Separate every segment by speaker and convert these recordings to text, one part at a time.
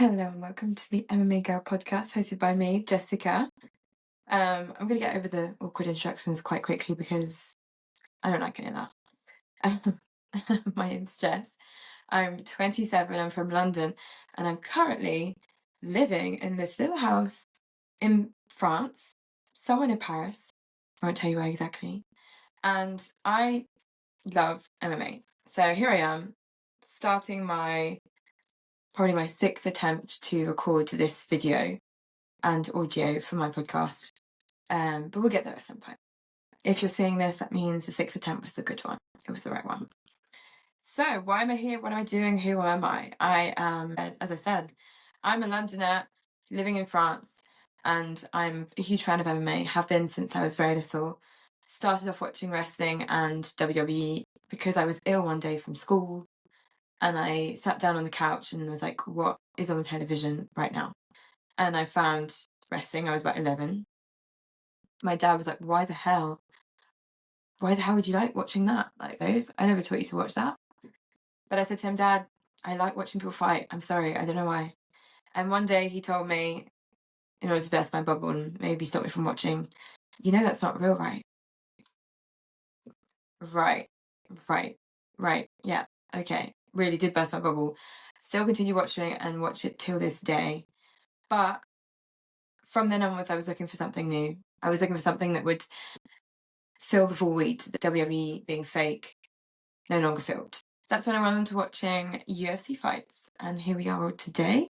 Speaker 1: Hello and welcome to the MMA Girl Podcast hosted by me, Jessica. I'm going to get over the awkward instructions quite quickly because I don't like any of that. My name's Jess. I'm 27, I'm from London, and I'm currently living in this little house in France, somewhere in Paris. I won't tell you where exactly. And I love MMA. So here I am, starting probably my 6th attempt to record this video and audio for my podcast. But we'll get there at some point. If you're seeing this, that means the 6th attempt was the good one. It was the right one. So why am I here? What am I doing? Who am I? I am, as I said, I'm a Londoner living in France, and I'm a huge fan of MMA, have been since I was very little. Started off watching wrestling and WWE because I was ill one day from school, and I sat down on the couch and was like, what is on the television right now? And I found wrestling. I was about 11. My dad was like, why the hell would you like watching that? Like those? I never taught you to watch that. But I said to him, Dad, I like watching people fight. I'm sorry, I don't know why. And one day he told me, in order to burst my bubble and maybe stop me from watching, that's not real, right? Right. Yeah, okay. Really did burst my bubble. Still continue watching and watch it till this day. But from then onwards, I was looking for something new. I was looking for something that would fill the void that WWE being fake no longer filled. That's when I went on to watching UFC fights. And here we are today.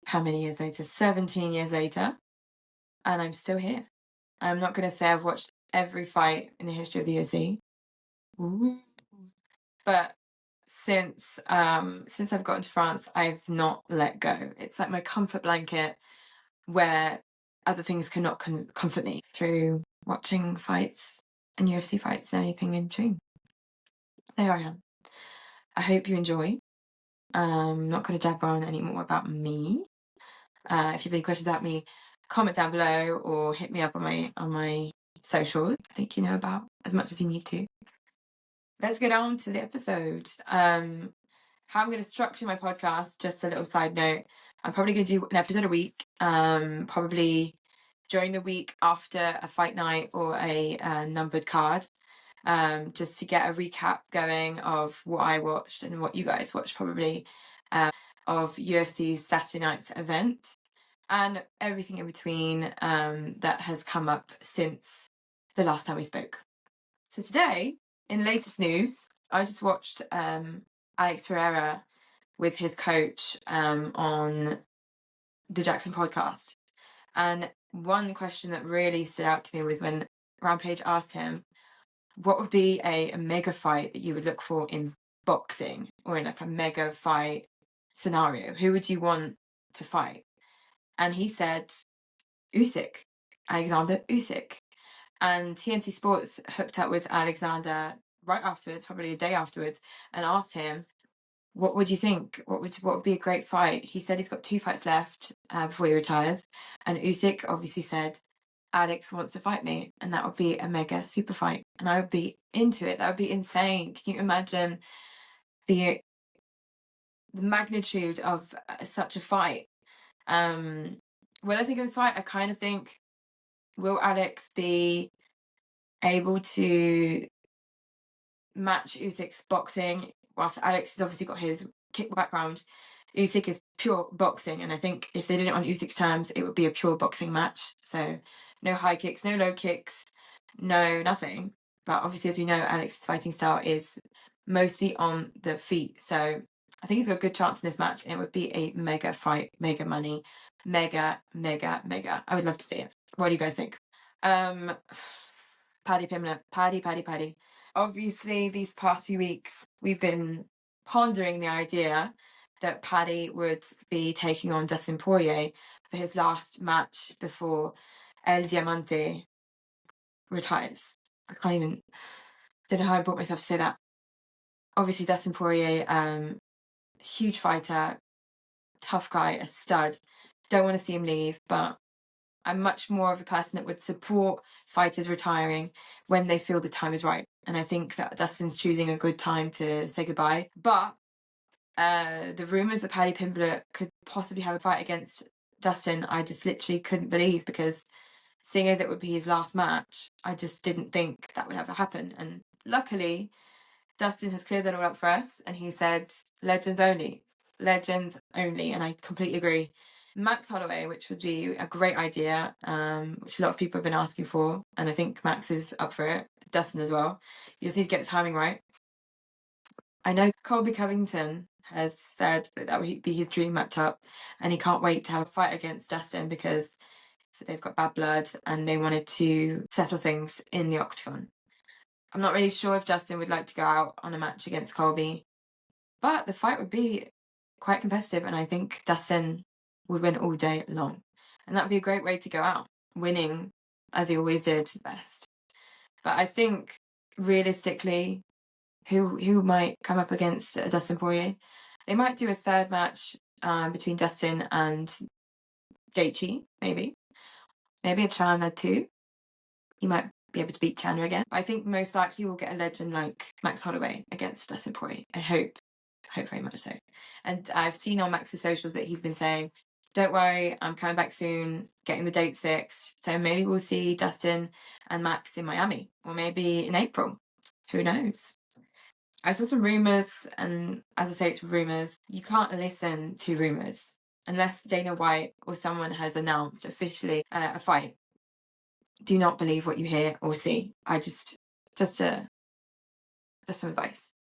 Speaker 1: How many years later? 17 years later. And I'm still here. I'm not going to say I've watched every fight in the history of the UFC. Ooh. But since I've gotten to France, I've not let go. It's like my comfort blanket where other things cannot comfort me, through watching fights and UFC fights and anything in between. There I am. I hope you enjoy. I'm not going to jabber on any more about me. If you have any questions about me, comment down below or hit me up on my socials. I think you know about as much as you need to. Let's get on to the episode. How I'm going to structure my podcast, just a little side note. I'm probably going to do an episode a week, probably during the week after a fight night or a numbered card, just to get a recap going of what I watched and what you guys watched, probably, of UFC's Saturday night's event and everything in between that has come up since the last time we spoke. So today, in latest news, I just watched Alex Pereira with his coach on the Jackson podcast. And one question that really stood out to me was when Rampage asked him, what would be a mega fight that you would look for in boxing, or in like a mega fight scenario? Who would you want to fight? And he said Alexander Usyk. And TNT Sports hooked up with Alexander right afterwards, probably a day afterwards, and asked him, what would you think? What would be a great fight? He said he's got 2 fights left before he retires. And Usyk obviously said, Alex wants to fight me, and that would be a mega super fight. And I would be into it. That would be insane. Can you imagine the magnitude of such a fight? When I think of this fight, I kind of think, will Alex be able to match Usyk's boxing? Whilst Alex has obviously got his kick background, Usyk is pure boxing, and I think if they did it on Usyk's terms, it would be a pure boxing match. So no high kicks, no low kicks, no nothing. But obviously, as we know, Alex's fighting style is mostly on the feet. So I think he's got a good chance in this match, and it would be a mega fight, mega money, mega. I would love to see it. What do you guys think? Paddy Pimblett, Paddy. Obviously, these past few weeks, we've been pondering the idea that Paddy would be taking on Dustin Poirier for his last match before El Diamante retires. Don't know how I brought myself to say that. Obviously, Dustin Poirier, huge fighter, tough guy, a stud. Don't want to see him leave, but I'm much more of a person that would support fighters retiring when they feel the time is right. And I think that Dustin's choosing a good time to say goodbye. But The rumours that Paddy Pimblett could possibly have a fight against Dustin, I just literally couldn't believe, because seeing as it would be his last match, I just didn't think that would ever happen. And luckily, Dustin has cleared that all up for us, and he said, legends only. Legends only, and I completely agree. Max Holloway, which would be a great idea, which a lot of people have been asking for, and I think Max is up for it. Dustin as well. You just need to get the timing right. I know Colby Covington has said that would be his dream matchup, and he can't wait to have a fight against Dustin because they've got bad blood and they wanted to settle things in the octagon. I'm not really sure if Dustin would like to go out on a match against Colby, but the fight would be quite competitive, and I think Dustin would win all day long. And that would be a great way to go out, winning as he always did best. But I think realistically, who might come up against Dustin Poirier? They might do a third match between Dustin and Gaethje, maybe. Maybe a Chandler too. He might be able to beat Chandler again. But I think most likely we'll get a legend like Max Holloway against Dustin Poirier. I hope very much so. And I've seen on Max's socials that he's been saying, don't worry, I'm coming back soon, getting the dates fixed. So maybe we'll see Dustin and Max in Miami, or maybe in April. Who knows? I saw some rumours, and as I say, it's rumours. You can't listen to rumours unless Dana White or someone has announced officially a fight. Do not believe what you hear or see. Just some advice.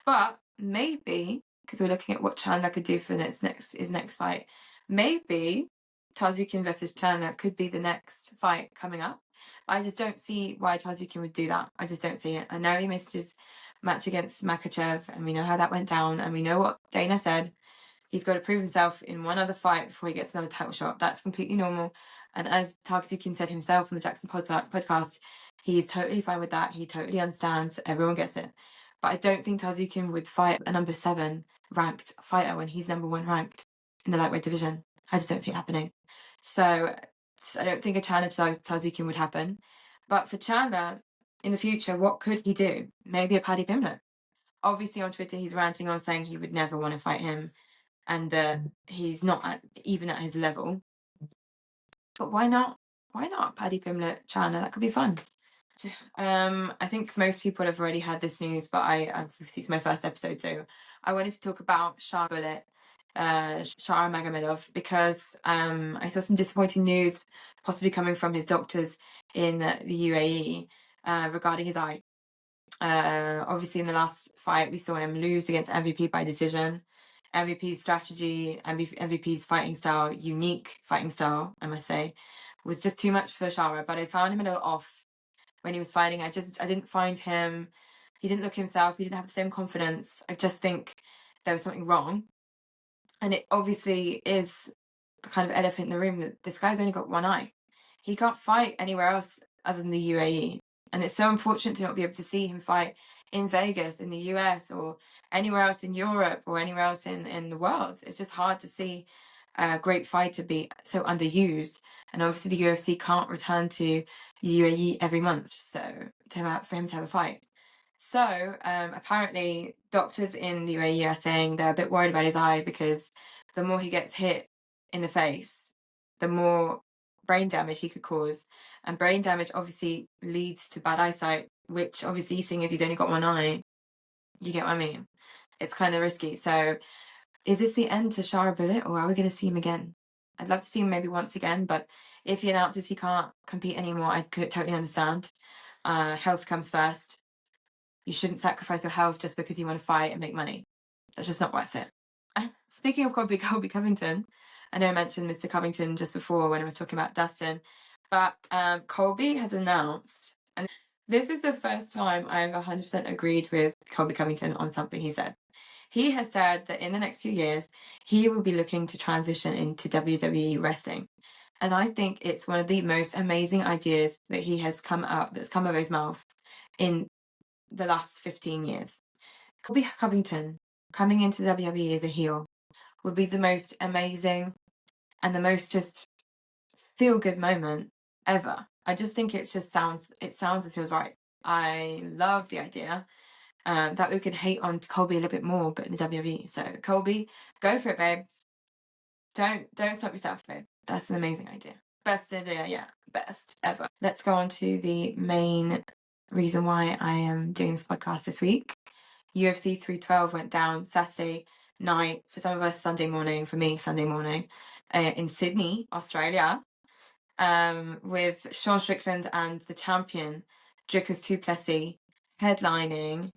Speaker 1: But maybe, because we're looking at what Chandler could do for his next fight, maybe Tarzukin versus Chandler could be the next fight coming up. I just don't see why Tarzukin would do that. I just don't see it. I know he missed his match against Makhachev, and we know how that went down, and we know what Dana said. He's got to prove himself in one other fight before he gets another title shot. That's completely normal. And as Tarzukin said himself on the Jackson podcast, he's totally fine with that. He totally understands. Everyone gets it. But I don't think Tarzukin would fight a number 7 ranked fighter when he's number 1 ranked in the lightweight division. I just don't see it happening. So I don't think a challenge to Tarzukin would happen. But for Chandler, in the future, what could he do? Maybe a Paddy Pimblett. Obviously on Twitter, he's ranting on saying he would never want to fight him, and that he's not even at his level. But why not? Why not Paddy Pimblett, Chandler? That could be fun. I think most people have already heard this news, but obviously it's my first episode, so I wanted to talk about Shah Magomedov, because I saw some disappointing news possibly coming from his doctors in the UAE regarding his eye. Obviously in the last fight we saw him lose against MVP by decision. MVP's strategy, MVP's fighting style, unique fighting style, I must say, was just too much for Shara, but I found him a little off when he was fighting. I didn't find him, he didn't look himself, he didn't have the same confidence. I just think there was something wrong. And it obviously is the kind of elephant in the room that this guy's only got one eye. He can't fight anywhere else other than the UAE. And it's so unfortunate to not be able to see him fight in Vegas, in the US, or anywhere else in Europe, or anywhere else in the world. It's just hard to see a great fighter be so underused. And obviously the UFC can't return to the UAE every month, so for him to have a fight. So apparently doctors in the UAE are saying they're a bit worried about his eye, because the more he gets hit in the face, the more brain damage he could cause. And brain damage obviously leads to bad eyesight, which obviously, seeing as he's only got one eye, you get what I mean? It's kind of risky. So is this the end to Shara Bullet, or are we going to see him again? I'd love to see him maybe once again, but if he announces he can't compete anymore, I could totally understand. Health comes first. You shouldn't sacrifice your health just because you want to fight and make money. That's just not worth it. Speaking of Colby Covington, I know I mentioned Mr. Covington just before when I was talking about Dustin, but Colby has announced, and this is the first time I've 100% agreed with Colby Covington on something he said. He has said that in the next 2 years, he will be looking to transition into WWE wrestling. And I think it's one of the most amazing ideas that that's come out of his mouth in the last 15 years. Colby Covington coming into the WWE as a heel would be the most amazing and the most just feel-good moment ever. I just think it sounds and feels right. I love the idea. that we could hate on Colby a little bit more, but in the WWE. So Colby, go for it, babe. Don't stop yourself, babe. That's an amazing idea. Best idea, yeah. Best ever. Let's go on to the main reason why I am doing this podcast this week. UFC 312 went down Saturday night, for some of us Sunday morning, for me Sunday morning, in Sydney, Australia, with Sean Strickland and the champion Dricus Plessis headlining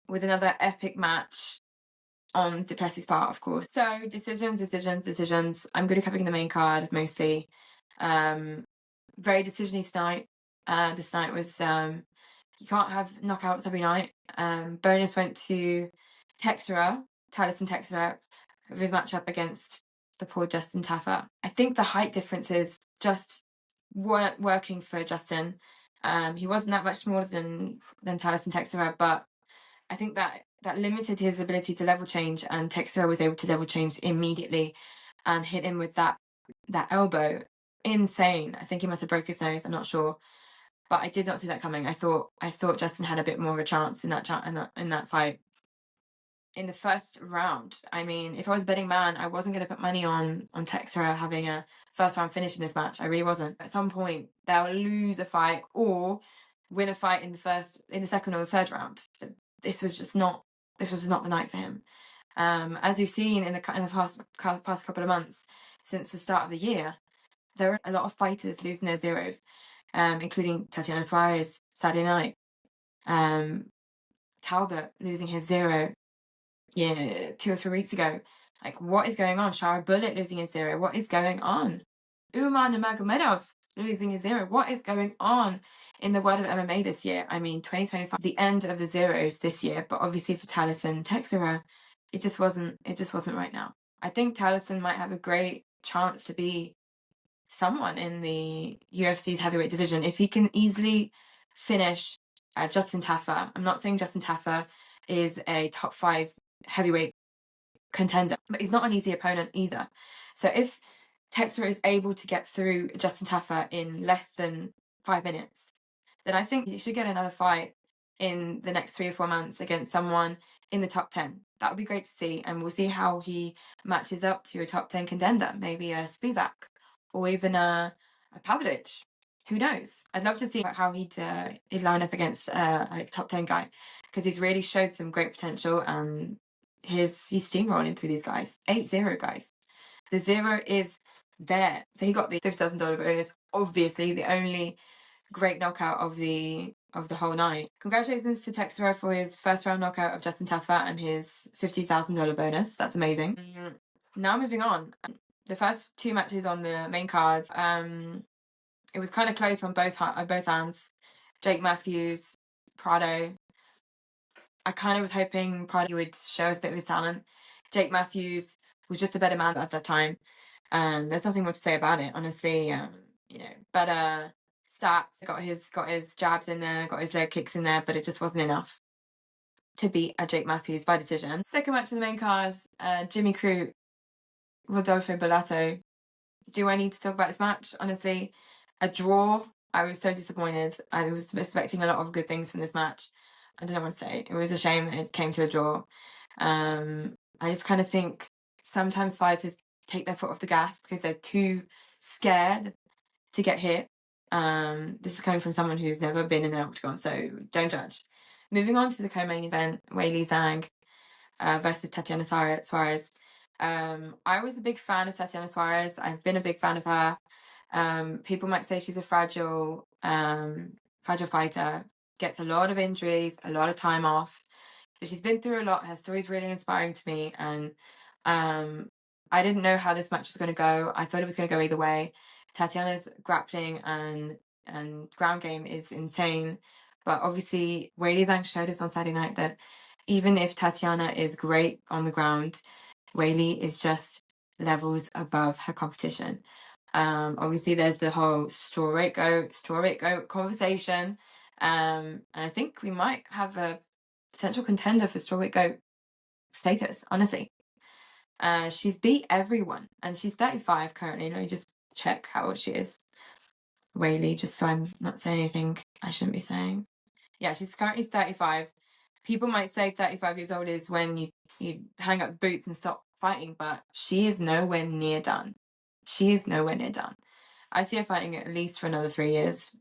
Speaker 1: with another epic match on Plessis' part, of course. So decisions. I'm going to be covering the main card mostly. Very decision-y tonight. This night was you can't have knockouts every night. Bonus went to Texeira, Tallison Texeira, of his matchup against the poor Justin Tafa. I think the height differences just weren't working for Justin. He wasn't that much smaller than Tallison Texeira, but I think that limited his ability to level change, and Texeira was able to level change immediately and hit him with that elbow. Insane. I think he must have broke his nose. I'm not sure, but I did not see that coming. I thought Justin had a bit more of a chance in that fight. In the first round, I mean, if I was a betting man, I wasn't going to put money on Texeira having a first round finish in this match. I really wasn't. At some point, they'll lose a fight or win a fight in the second or the third round. This was not the night for him. As we've seen in the past couple of months since the start of the year, there are a lot of fighters losing their zeros, including Tatiana Suarez Saturday night, Talbot losing his 0, 2 or 3 weeks ago. Like, what is going on? Shara Bullet losing his 0. What is going on? Umar Nurmagomedov losing his 0. What is going on in the world of MMA this year? I mean, 2025, the end of the zeros this year, but obviously for Tallison Texeira, it just wasn't right now. I think Tallison might have a great chance to be someone in the UFC's heavyweight division if he can easily finish Justin Tafa. I'm not saying Justin Tafa is a top 5 heavyweight contender, but he's not an easy opponent either. So if Texeira is able to get through Justin Tafa in less than 5 minutes, then I think he should get another fight in the next 3 or 4 months against someone in the top 10. That would be great to see, and we'll see how he matches up to a top 10 contender, maybe a Spivak or even a Pavlovich. Who knows? I'd love to see how he'd line up against a top 10 guy, because he's really showed some great potential, and he's steamrolling through these guys. 8-0, guys. The 0 is there. So he got the $50,000 bonus, obviously the only great knockout of the whole night. Congratulations to Texeira for his first round knockout of Justin Tafa and his $50,000 bonus. That's amazing. Now moving on. The first 2 matches on the main card, it was kind of close on both hands. Jake Matthews, Prado. I kind of was hoping Prado would show us a bit of his talent. Jake Matthews was just a better man at that time. There's nothing more to say about it, honestly. But stats, got his jabs in there, got his leg kicks in there, but it just wasn't enough to beat Jake Matthews by decision. Second match in the main card, Jimmy Crute, Rodolfo Bellato. Do I need to talk about this match? Honestly, a draw. I was so disappointed. I was expecting a lot of good things from this match. I don't know what to say. It was a shame that it came to a draw. I just kind of think sometimes fighters take their foot off the gas because they're too scared to get hit. This is coming from someone who's never been in an octagon, so don't judge. Moving on to the co-main event, Weili Zhang versus Tatiana Suarez. I was a big fan of Tatiana Suarez. I've been a big fan of her. People might say she's a fragile fighter, gets a lot of injuries, a lot of time off, but she's been through a lot. Her story's really inspiring to me, and I didn't know how this match was going to go. I thought it was going to go either way. Tatiana's grappling and ground game is insane, but obviously Weili Zhang showed us on Saturday night that even if Tatiana is great on the ground, Weili is just levels above her competition. Obviously there's the whole strawweight goat conversation, and I think we might have a potential contender for strawweight goat status, honestly. She's beat everyone, and she's 35 currently. Let me just check how old she is. Weili, just so I'm not saying anything I shouldn't be saying. Yeah, she's currently 35. people might say 35 years old is when you hang up the boots and stop fighting, but she is nowhere near done. She is nowhere near done. I see her fighting at least for another 3 years,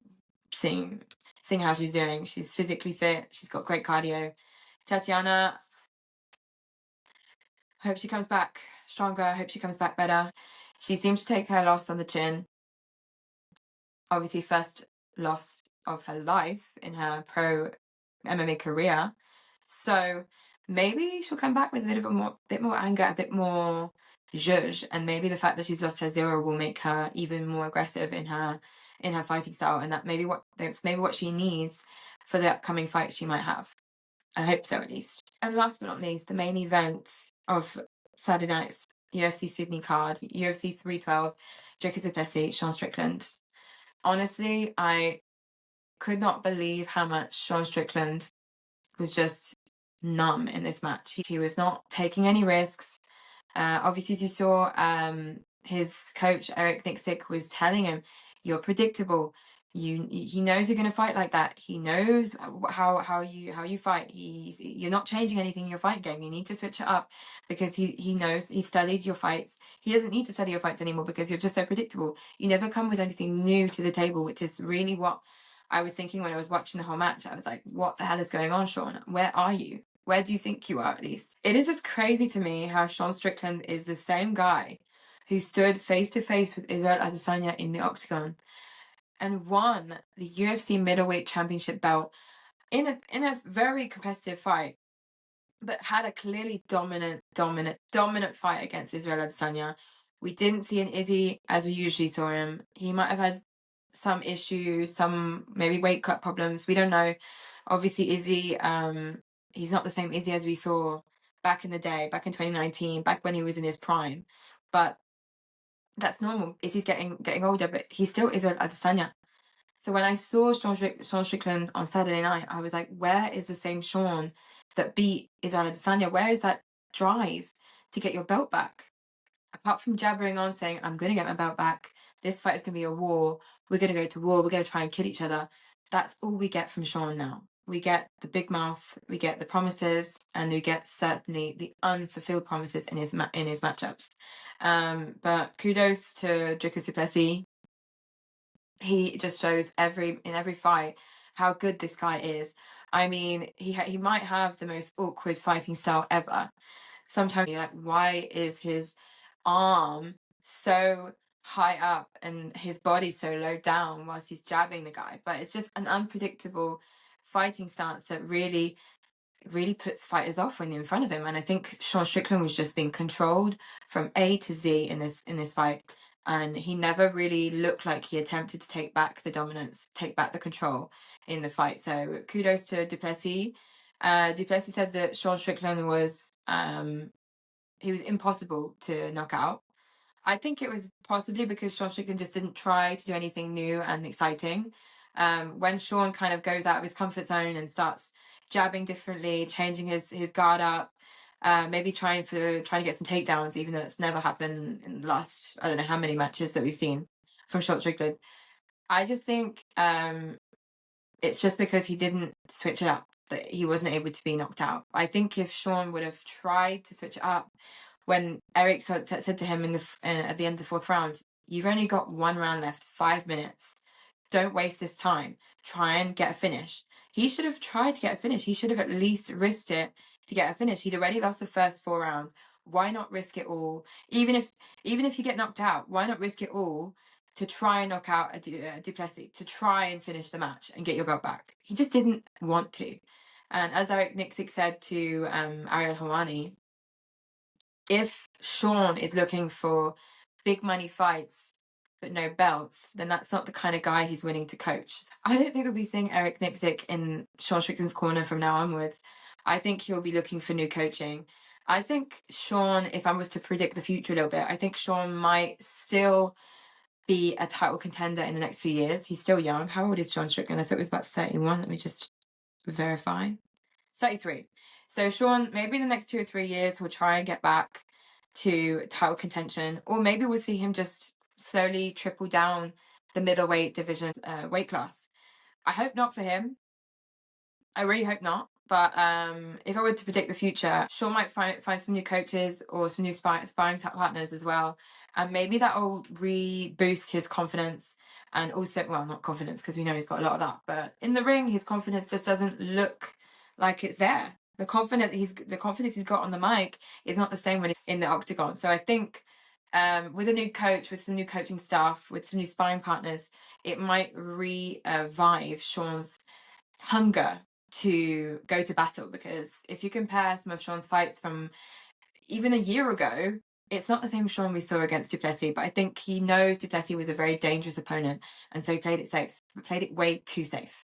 Speaker 1: seeing how she's doing. She's physically fit. She's got great cardio. Tatiana, hope she comes back stronger. I hope she comes back better. She seems to take her loss on the chin. Obviously, first loss of her life in her pro MMA career. So maybe she'll come back with a bit more anger, a bit more zhuzh, and maybe the fact that she's lost her zero will make her even more aggressive in her fighting style, and that's maybe what she needs for the upcoming fight she might have. I hope so, at least. And last but not least, the main event of Saturday night's UFC Sydney card, UFC 312, Dricus Plessis, Sean Strickland. Honestly, I could not believe how much Sean Strickland was just numb in this match. He was not taking any risks. Obviously, as you saw, his coach Eric Nixick was telling him, "You're predictable. He knows you're going to fight like that. He knows how you fight. You're not changing anything in your fight game. You need to switch it up because he knows he studied your fights. He doesn't need to study your fights anymore because you're just so predictable. You never come with anything new to the table," which is really what I was thinking when I was watching the whole match. I was like, what the hell is going on, Sean? Where are you? Where do you think you are, at least? It is just crazy to me how Sean Strickland is the same guy who stood face to face with Israel Adesanya in the octagon and won the UFC middleweight championship belt in a very competitive fight, but had a clearly dominant fight against Israel Adesanya. We didn't see an Izzy as we usually saw him. He might have had some issues, some maybe weight cut problems. We don't know. Obviously, Izzy, he's not the same Izzy as we saw back in the day, back in 2019, back when he was in his prime. But that's normal. Izzy's getting older, but he's still Israel Adesanya. So when I saw Sean Strickland on Saturday night, I was like, where is the same Sean that beat Israel Adesanya? Where is that drive to get your belt back? Apart from jabbering on saying, I'm going to get my belt back, this fight is going to be a war, we're going to go to war, we're going to try and kill each other. That's all we get from Sean now. We get the big mouth, we get the promises, and we get certainly the unfulfilled promises in his matchups. But kudos to Dricus Plessis. He just shows in every fight how good this guy is. I mean, he might have the most awkward fighting style ever. Sometimes you're like, why is his arm so high up and his body so low down whilst he's jabbing the guy? But it's just an unpredictable fighting stance that really puts fighters off when they're in front of him. And I think Sean Strickland was just being controlled from A to Z in this fight. And he never really looked like he attempted to take back the dominance, take back the control in the fight. So kudos to Duplessis. Duplessis said that Sean Strickland was he was impossible to knock out. I think it was possibly because Sean Strickland just didn't try to do anything new and exciting. When Sean kind of goes out of his comfort zone and starts jabbing differently, changing his guard up, maybe trying to get some takedowns, even though that's never happened in the last, I don't know how many matches that we've seen from Sean Strickland. I just think it's just because he didn't switch it up that he wasn't able to be knocked out. I think if Sean would have tried to switch it up, when Eric said to him at the end of the fourth round, you've only got 1 round left, 5 minutes. Don't waste this time. Try and get a finish. He should have tried to get a finish. He should have at least risked it to get a finish. He'd already lost the first 4 rounds. Why not risk it all? Even if you get knocked out, why not risk it all to try and knock out a Duplessis, to try and finish the match and get your belt back? He just didn't want to. And as Eric Nixick said to Ariel Helwani, if Sean is looking for big money fights but no belts, then that's not the kind of guy he's willing to coach. I don't think we'll be seeing Eric Nixick in Sean Strickland's corner from now onwards. I think he'll be looking for new coaching. I think Sean, if I was to predict the future a little bit, I think Sean might still be a title contender in the next few years. He's still young. How old is Sean Strickland? I thought it was about 31. Let me just verify. 33. So Sean, maybe in the next 2 or 3 years, he'll try and get back to title contention, or maybe we'll see him just slowly triple down the middleweight division weight class. I hope not for him. I really hope not. But if I were to predict the future, Sean might find some new coaches or some new sparring partners as well. And maybe that will reboost his confidence. And also, well, not confidence, because we know he's got a lot of that. But in the ring, his confidence just doesn't look like it's there. The confidence he's got on the mic is not the same when he's in the octagon. So I think with a new coach, with some new coaching staff, with some new sparring partners, it might revive Sean's hunger to go to battle. Because if you compare some of Sean's fights from even a year ago, it's not the same Sean we saw against Duplessis, but I think he knows Duplessis was a very dangerous opponent, and so he played it safe. He played it way too safe.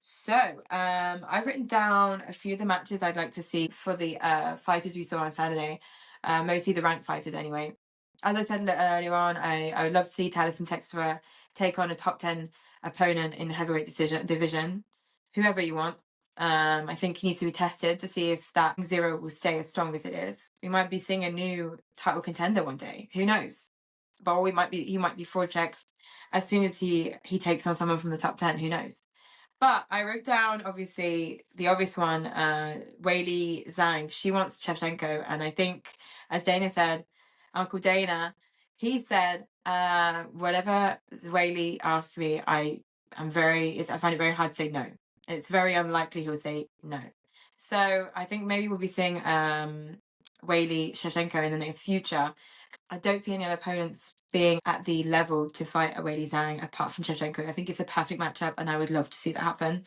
Speaker 1: So I've written down a few of the matches I'd like to see for the fighters we saw on Saturday, mostly the ranked fighters anyway. As I said earlier on, I would love to see Tallison Texeira take on a top 10 opponent in the heavyweight division, whoever you want. I think he needs to be tested to see if that 0 will stay as strong as it is. We might be seeing a new title contender one day. Who knows? But he might be fraud checked as soon as he takes on someone from the top 10. Who knows? But I wrote down, obviously, the obvious one, Weili Zhang. She wants Shevchenko. And I think, as Dana said, Uncle Dana, he said, whatever Weili asks me, I find it very hard to say no. It's very unlikely he'll say no. So I think maybe we'll be seeing Weili Shevchenko in the near future. I don't see any other opponents being at the level to fight a Weili Zhang apart from Shevchenko. I think it's a perfect matchup, and I would love to see that happen.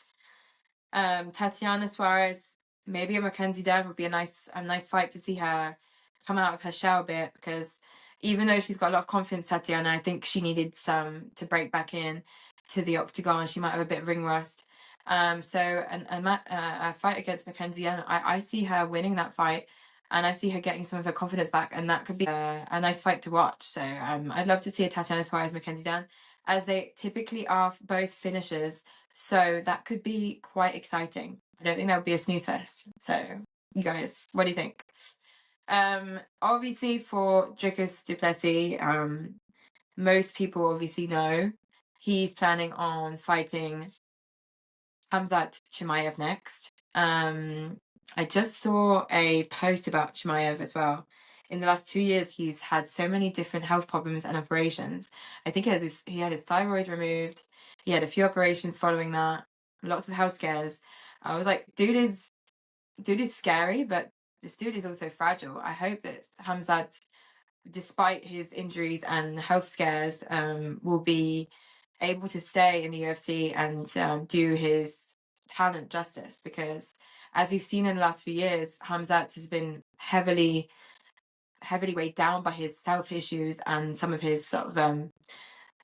Speaker 1: Tatiana Suarez, maybe a Mackenzie Dern would be a nice fight to see her come out of her shell a bit, because even though she's got a lot of confidence, Tatiana, I think she needed some to break back in to the octagon. She might have a bit of ring rust. So a fight against Mackenzie Dern, I see her winning that fight. And I see her getting some of her confidence back, and that could be a nice fight to watch. So I'd love to see a Tatiana Suarez Mackenzie Dern, as they typically are both finishers. So that could be quite exciting. I don't think that would be a snooze fest. So you guys, what do you think? Obviously for Dricus Duplessis, most people obviously know he's planning on fighting Khamzat Chimaev next. I just saw a post about Chimaev as well. In the last 2 years, he's had so many different health problems and operations. I think he had his thyroid removed. He had a few operations following that. Lots of health scares. I was like, dude is scary, but this dude is also fragile. I hope that Khamzat, despite his injuries and health scares, will be able to stay in the UFC and do his talent justice, because as we've seen in the last few years, Khamzat has been heavily weighed down by his health issues and some of his sort of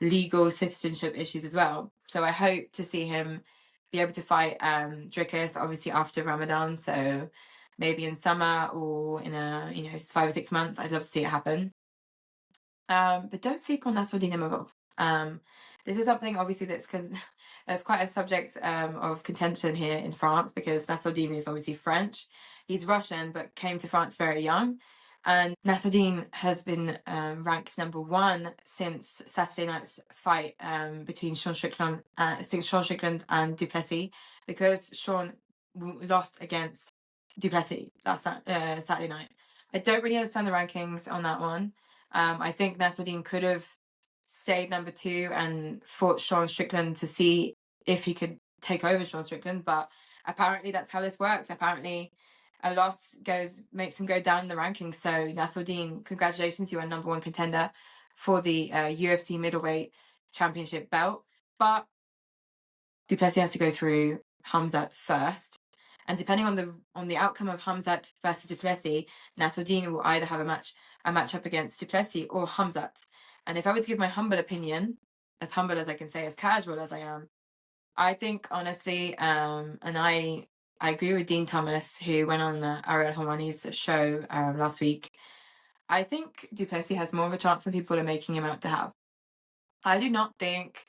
Speaker 1: legal citizenship issues as well. So I hope to see him be able to fight Dricus, obviously after Ramadan, so maybe in summer or in 5 or 6 months. I'd love to see it happen. But don't sleep on Nasruddin Imavov. This is something obviously that's quite a subject of contention here in France, because Nasruddin is obviously French. He's Russian, but came to France very young. And Nasruddin has been ranked number 1 since Saturday night's fight between Sean Strickland and Duplessis, because Sean lost against Duplessis last Saturday night. I don't really understand the rankings on that one. I think Nasruddin could have stayed number 2 and fought Sean Strickland to see if he could take over Sean Strickland, but apparently that's how this works. Apparently a loss makes him go down in the rankings. So Nasruddin, congratulations, you are number 1 contender for the UFC middleweight championship belt. But Duplessis has to go through Khamzat first. And depending on the outcome of Khamzat versus Duplessis, Nasruddin will either have a matchup against Duplessis or Khamzat. And if I were to give my humble opinion, as humble as I can say, as casual as I am, I think honestly, and I agree with Dean Thomas, who went on Ariel Helwani's show last week. I think Duplessis has more of a chance than people are making him out to have. I do not think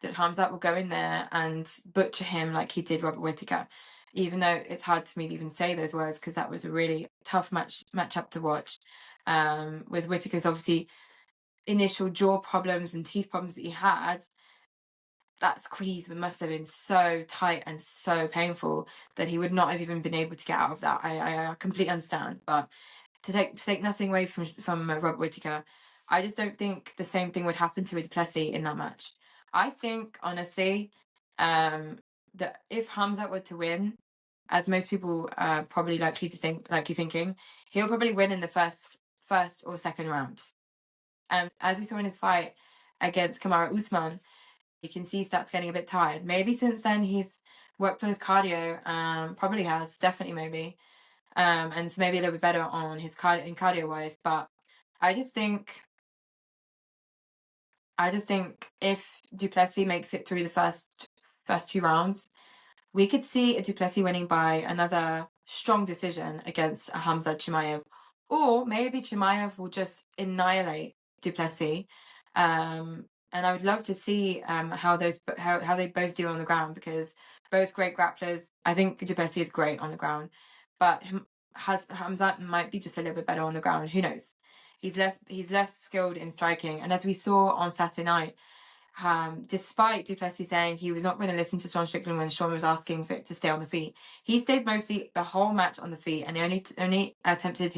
Speaker 1: that Khamzat will go in there and butcher him like he did Robert Whittaker, even though it's hard for me to even say those words, because that was a really tough matchup to watch. With Whittaker's obviously initial jaw problems and teeth problems that he had, that squeeze must have been so tight and so painful that he would not have even been able to get out of that. I completely understand, but to take nothing away from Robert Whittaker, I just don't think the same thing would happen to Plessis in that match. I think honestly, that if Khamzat were to win, as most people are probably likely thinking, he'll probably win in the first or second round. As we saw in his fight against Kamaru Usman, you can see he starts getting a bit tired. Maybe since then he's worked on his cardio, probably has, definitely maybe. And so maybe a little bit better on his cardio wise, but I just think if Du Plessis makes it through the first 2 rounds, we could see a Du Plessis winning by another strong decision against a Khamzat Chimaev, or maybe Chimaev will just annihilate Du Plessis. And I would love to see how they both do on the ground, because both great grapplers. I think Du Plessis is great on the ground, but Khamzat might be just a little bit better on the ground. Who knows? He's less skilled in striking, and as we saw on Saturday night, despite Du Plessis saying he was not going to listen to Sean Strickland when Sean was asking for it to stay on the feet, he stayed mostly the whole match on the feet, and he only achieved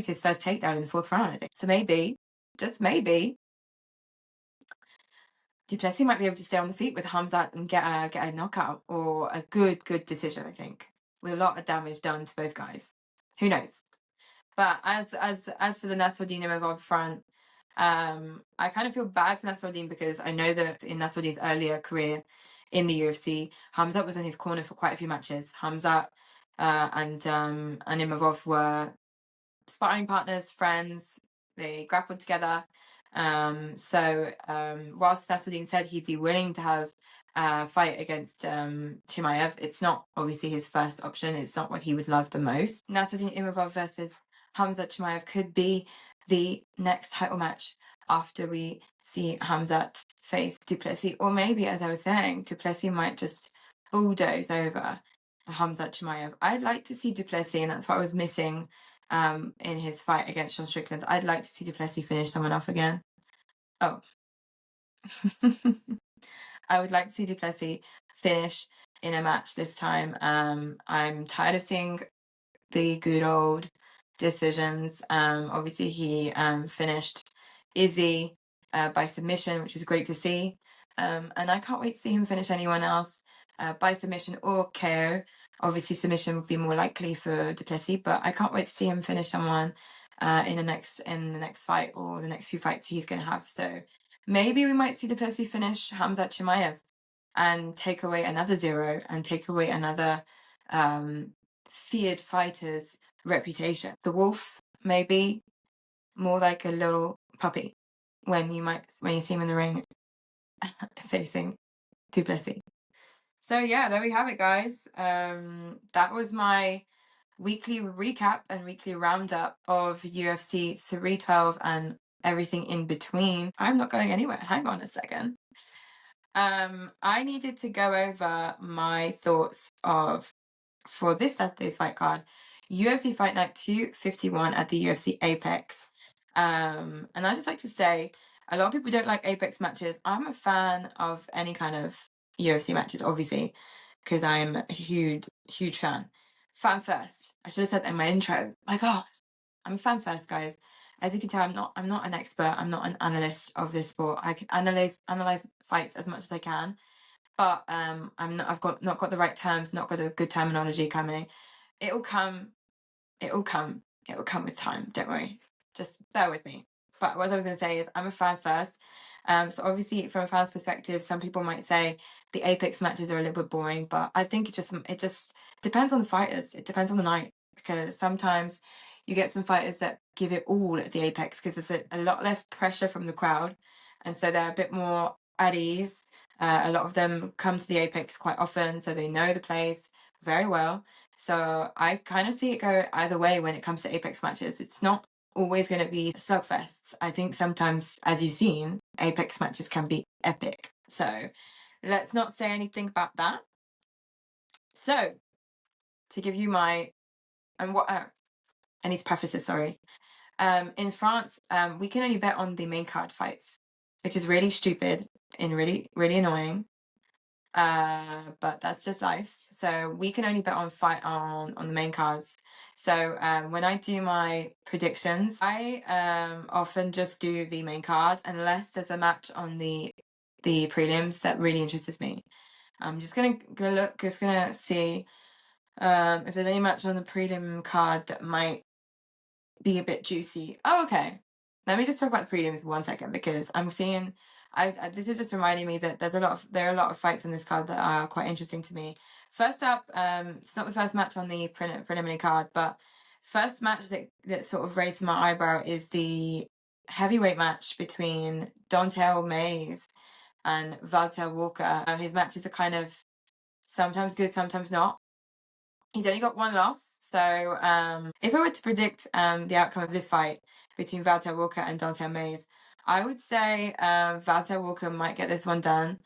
Speaker 1: his first takedown in the 4th round, I think. So maybe, just maybe, Du Plessis might be able to stay on the feet with Khamzat and get a knockout or a good decision, I think, with a lot of damage done to both guys. Who knows? But as for the Nasruddin Imavov front, I kind of feel bad for Nasruddin, because I know that in Nasruddin's earlier career in the UFC, Khamzat was in his corner for quite a few matches. Khamzat and Imavov were sparring partners, friends. They grappled together. So whilst Nasruddin said he'd be willing to have a fight against Chimaev, it's not obviously his first option. It's not what he would love the most. Nasruddin Imavov versus Khamzat Chimaev could be the next title match after we see Khamzat face Du Plessis, or maybe, as I was saying, Du Plessis might just bulldoze over Khamzat Chimaev. I'd like to see Du Plessis, and that's what I was missing in his fight against Sean Strickland. I'd like to see Du Plessis finish someone off again. Oh. I would like to see Du Plessis finish in a match this time. I'm tired of seeing the good old decisions. Obviously he finished Izzy by submission, which was great to see. And I can't wait to see him finish anyone else by submission or KO. Obviously submission would be more likely for Du Plessis, but I can't wait to see him finish someone in the next fight, or the next few fights he's going to have. So maybe we might see Du Plessis finish Khamzat Chimaev and take away another 0 and take away another feared fighter's reputation. The wolf may be more like a little puppy when you see him in the ring facing Du Plessis. So yeah, there we have it, guys. That was my weekly recap and weekly roundup of UFC 312 and everything in between. I'm not going anywhere. Hang on a second. I needed to go over my thoughts for this Saturday's fight card, UFC Fight Night 251 at the UFC Apex. And I just like to say, a lot of people don't like Apex matches. I'm a fan of any kind of UFC matches, obviously, because I'm a huge fan. Fan first. I should have said that in my intro. My God, I'm a fan first, guys. As you can tell, I'm not an expert. I'm not an analyst of this sport. I can analyze fights as much as I can, but I've not got the right terms, not got a good terminology coming. It'll come with time. Don't worry. Just bear with me. But what I was going to say is, I'm a fan first. So obviously, from a fan's perspective, some people might say the Apex matches are a little bit boring, but I think it just depends on the fighters. It depends on the night, because sometimes you get some fighters that give it all at the Apex because there's a lot less pressure from the crowd, and so they're a bit more at ease. A lot of them come to the Apex quite often, so they know the place very well. So I kind of see it go either way when it comes to Apex matches. It's not always going to be slugfests. I think sometimes, as you've seen, Apex matches can be epic. So let's not say anything about that. So to give you I need to preface this, sorry. In France, we can only bet on the main card fights, which is really stupid. in really, really annoying. But that's just life. So we can only bet on fight on the main cards. So when I do my predictions, I often just do the main card unless there's a match on the prelims that really interests me. I'm just gonna look, just gonna see if there's any match on the prelim card that might be a bit juicy. Oh, okay. Let me just talk about the prelims 1 second, because I'm seeing, this is just reminding me that there are a lot of fights in this card that are quite interesting to me. First up, it's not the first match on the preliminary card, but first match that sort of raised my eyebrow is the heavyweight match between Don'Tale Mayes and Walter Walker. His matches are kind of sometimes good, sometimes not. He's only got one loss. So if I were to predict the outcome of this fight between Walter Walker and Don'Tale Mayes, I would say Walter Walker might get this one done,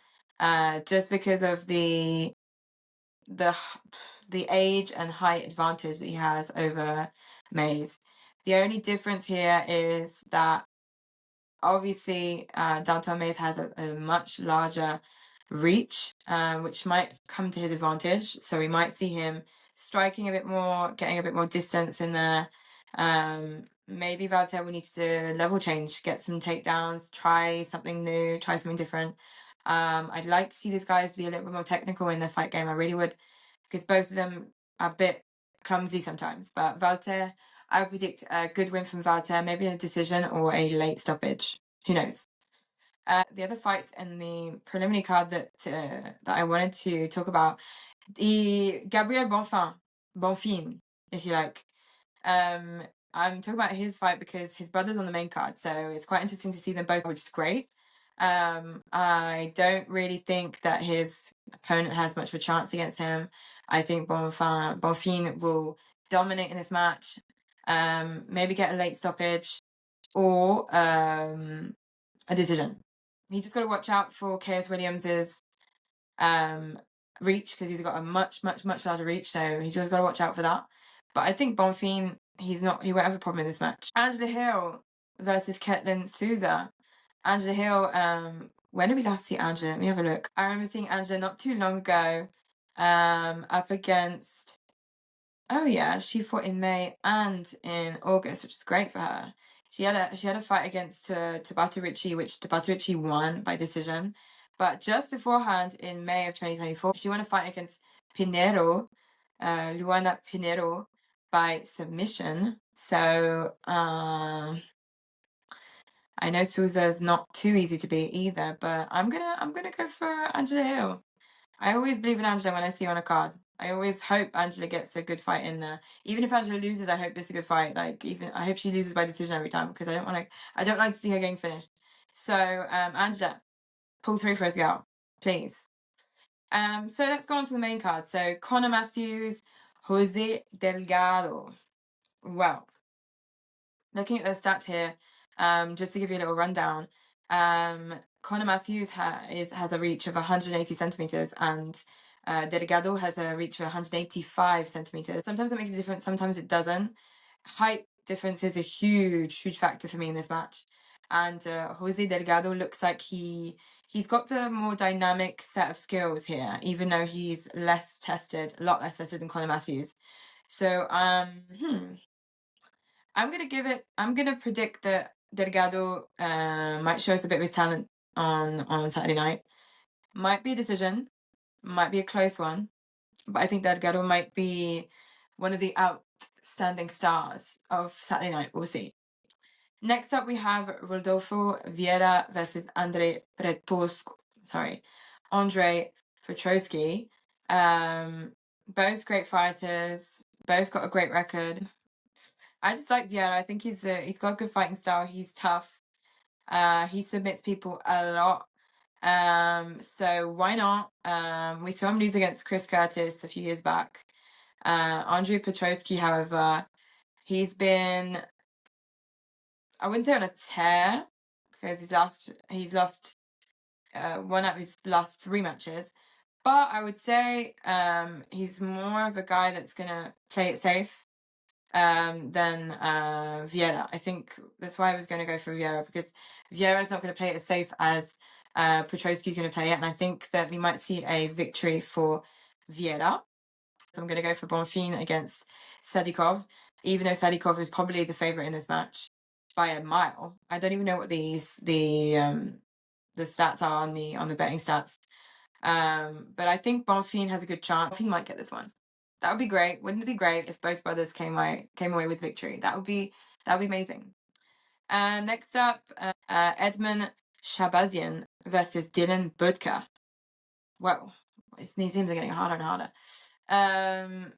Speaker 1: just because of the age and height advantage that he has over Mayes. The only difference here is that obviously Don'Tale Mayes has a much larger reach, which might come to his advantage. So we might see him striking a bit more, getting a bit more distance in there. Maybe Walter will need to level change, get some takedowns, try something new, try something different. I'd like to see these guys be a little bit more technical in their fight game. I really would, because both of them are a bit clumsy sometimes. But Walter, I would predict a good win from Walter, maybe a decision or a late stoppage. Who knows? The other fights in the preliminary card that I wanted to talk about, the Gabriel Bonfim, if you like. I'm talking about his fight because his brother's on the main card, so it's quite interesting to see them both, which is great. I don't really think that his opponent has much of a chance against him. I think Bonfim will dominate in this match, maybe get a late stoppage or a decision. He just got to watch out for Chaos Williams's reach, because he's got a much larger reach, so he's just got to watch out for that. But I think Bonfim, he won't have a problem in this match. Angela Hill versus Ketlin Souza. Angela Hill, when did we last see Angela? Let me have a look. I remember seeing Angela not too long ago, up against, oh yeah, she fought in May and in August, which is great for her. She had a fight against Tabata Ricci, which Tabata Ricci won by decision. But just beforehand, in May of 2024, she won a fight against Pinero, Luana Pinero, by submission. So I know Souza's not too easy to beat either, but I'm gonna go for Angela Hill. I always believe in Angela when I see her on a card. I always hope Angela gets a good fight in there. Even if Angela loses, I hope it's a good fight. Like, even I hope she loses by decision every time, because I don't like to see her getting finished. So Angela, pull through for us, girl, please. So let's go on to the main card. So Conor Matthews, Jose Delgado. Well, looking at the stats here, just to give you a little rundown, Conor Matthews has a reach of 180 centimeters, and Delgado has a reach of 185 centimeters. Sometimes it makes a difference, sometimes it doesn't. Height difference is a huge factor for me in this match. And Jose Delgado looks like he's got the more dynamic set of skills here, even though he's a lot less tested than Conor Matthews. So I'm gonna predict that Delgado might show us a bit of his talent on Saturday night. Might be a decision, might be a close one, but I think Delgado might be one of the outstanding stars of Saturday night. We'll see. Next up, we have Rodolfo Vieira versus Andre Petroski. Both great fighters, both got a great record. I just like Vieira. I think he's got a good fighting style. He's tough. He submits people a lot. So why not? We saw him lose against Chris Curtis a few years back. Andre Petroski, however, he's been, I wouldn't say on a tear, because he's lost one out of his last 3 matches. But I would say he's more of a guy that's gonna play it safe than Vieira. I think that's why I was going to go for Vieira, because Vieira is not going to play it as safe as Petrosky's going to play it, and I think that we might see a victory for Vieira. So I'm going to go for Bonfim against Sadikov, even though Sadikov is probably the favourite in this match by a mile. I don't even know what the stats are on the betting stats. But I think Bonfim has a good chance. He might get this one. That would be great. Wouldn't it be great if both brothers came away with victory? That would be amazing. Next up, Edmund Shabazian versus Dylan Budka. Well, these names are getting harder and harder.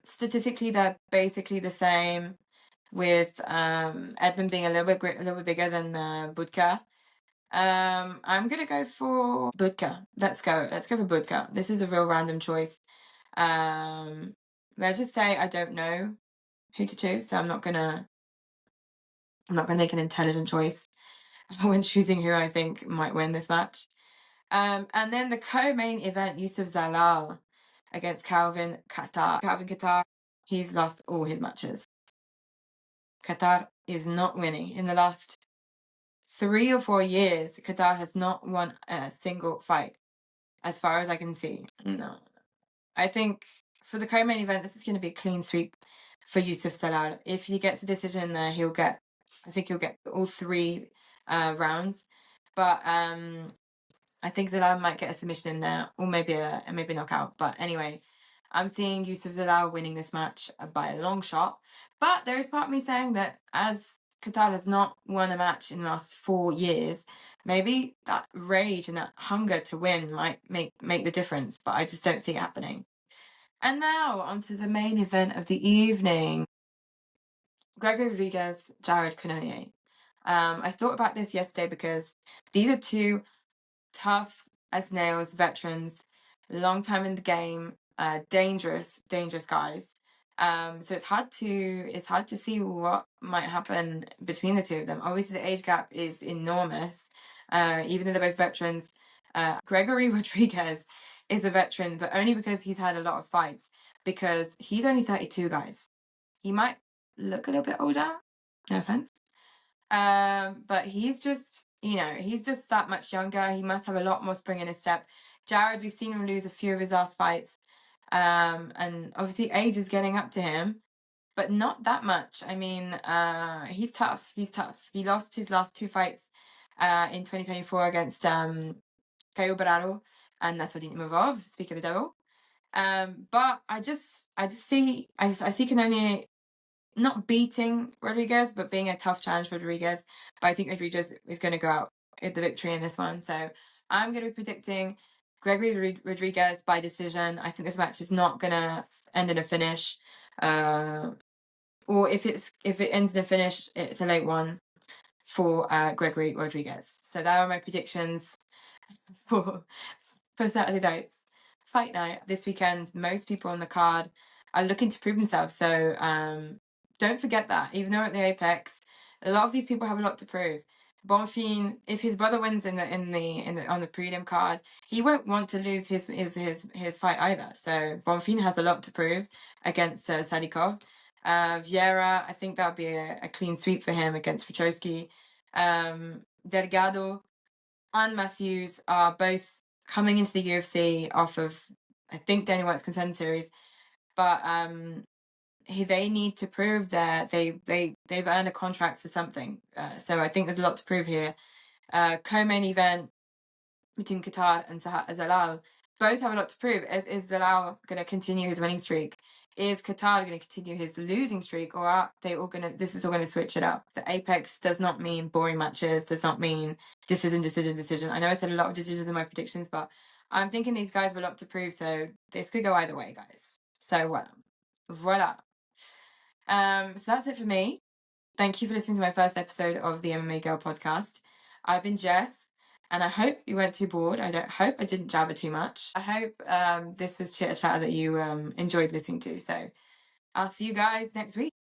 Speaker 1: Statistically, they're basically the same, with Edmund being a little bit bigger than Budka. I'm gonna go for Budka. Let's go for Budka. This is a real random choice. Let's just say I don't know who to choose, so I'm not gonna make an intelligent choice when choosing who I think might win this match. And then the co-main event, Yusuf Zalal against Calvin Kattar. Calvin Kattar, he's lost all his matches. Kattar is not winning. In the last 3 or 4 years, Kattar has not won a single fight, as far as I can see. No. I think for the co-main event, this is going to be a clean sweep for Yusuf Zalal. If he gets a decision there, he'll get all 3 rounds. But I think Zalal might get a submission in there, or maybe a knockout. But anyway, I'm seeing Yusuf Zalal winning this match by a long shot. But there is part of me saying that as Kattar has not won a match in the last 4 years, maybe that rage and that hunger to win might make the difference. But I just don't see it happening. And now onto the main event of the evening. Gregory Rodrigues, Jared Cannonier. I thought about this yesterday because these are 2 tough as nails veterans, long time in the game, dangerous guys. So it's hard to see what might happen between the 2 of them. Obviously, the age gap is enormous. Even though they're both veterans, Gregory Rodrigues is a veteran, but only because he's had a lot of fights. Because he's only 32, guys. He might look a little bit older. No offense. But he's just that much younger. He must have a lot more spring in his step. Jared, we've seen him lose a few of his last fights. And obviously age is getting up to him, but not that much. I mean, he's tough. He lost his last 2 fights in 2024 against Caio Barraro and Nassourdine Imavov, speak of the devil. But I see Cannonier not beating Rodrigues, but being a tough challenge for Rodrigues. But I think Rodrigues is going to go out with the victory in this one. So I'm going to be predicting Gregory Rodrigues by decision. I think this match is not going to end in a finish. Or if it ends in a finish, it's a late one for Gregory Rodrigues. So that are my predictions for Saturday night's fight night this weekend. Most people on the card are looking to prove themselves. So don't forget that. Even though at the Apex, a lot of these people have a lot to prove. Bonfim, if his brother wins on the prelim card, he won't want to lose his fight either. So Bonfim has a lot to prove against Sadikov. Vieira, I think that would be a clean sweep for him against Petrosky. Delgado and Matthews are both coming into the UFC off of, I think, Dana White's Contender Series, but they need to prove that they've earned a contract for something. So I think there's a lot to prove here. Co-main event between Kattar and Zalal both have a lot to prove. Is Zalal going to continue his winning streak? Is Kattar going to continue his losing streak, or are they all going to? This is all going to switch it up. The Apex does not mean boring matches. Does not mean decision. I know I said a lot of decisions in my predictions, but I'm thinking these guys have a lot to prove. So this could go either way, guys. So voila. So that's it for me. Thank you for listening to my first episode of the MMA Girl Podcast. I've been Jess, and I hope you weren't too bored. I hope I didn't jabber too much. I hope this was chitter chatter that you enjoyed listening to. So I'll see you guys next week.